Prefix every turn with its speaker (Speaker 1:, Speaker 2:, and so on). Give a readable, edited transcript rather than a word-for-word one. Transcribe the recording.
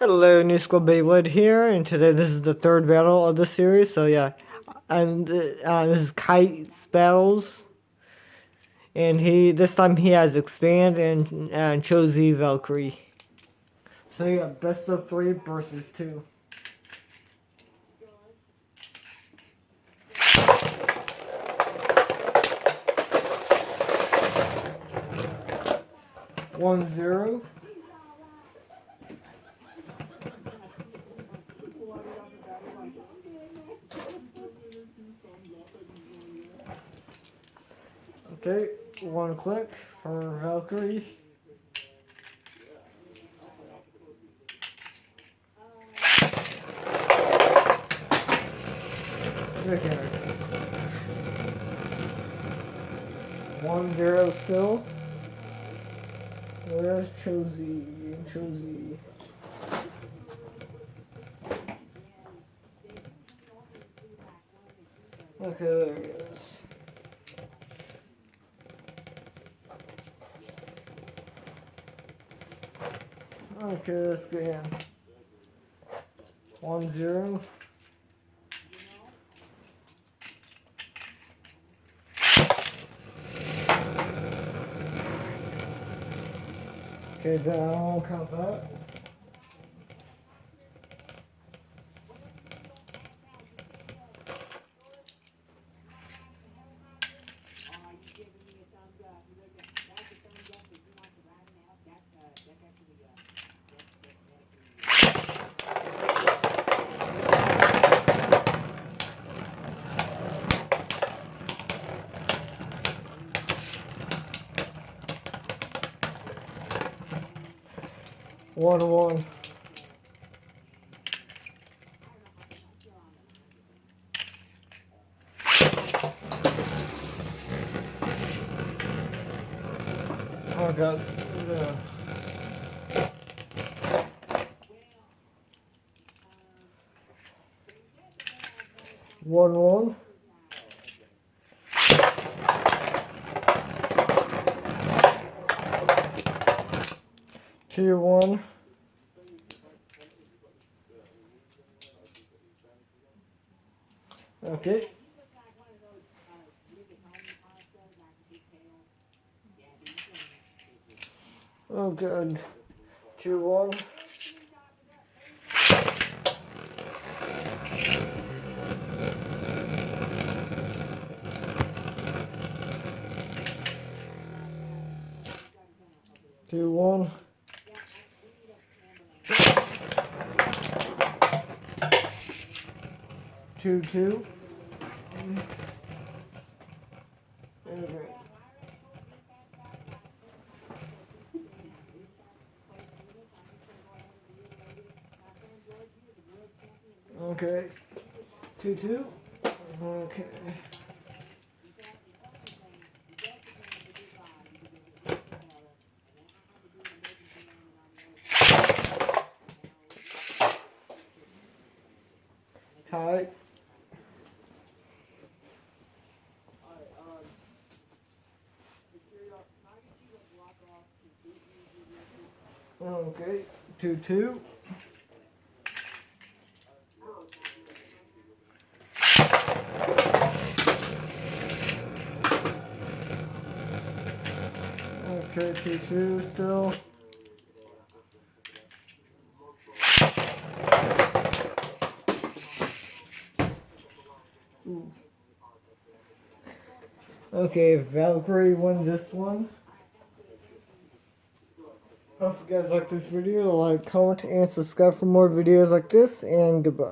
Speaker 1: Hello, New School Beyblade here, and today this is the third battle of the series. So yeah, and this is Kite's battles, and this time he has Expand and chose the Valkyrie. So yeah, best of 3 versus 2. One zero. Okay, 1 click for Valkyrie. Okay. 1-0 still. Where's Chosy? Chosy. Okay, there he is. Okay, let's go in. 1-0. Okay, then I won't count that. One. Oh god. Yeah. 1-1. 2-1. Okay. Oh good. 2-1. 2-1. 2-2. Okay. 2-2. Okay. Tie. Okay. 2-2. Okay, 2-2 still. Ooh. Okay, Valkyrie wins this one. Hope you guys like this video. Like, comment, and subscribe for more videos like this, and goodbye.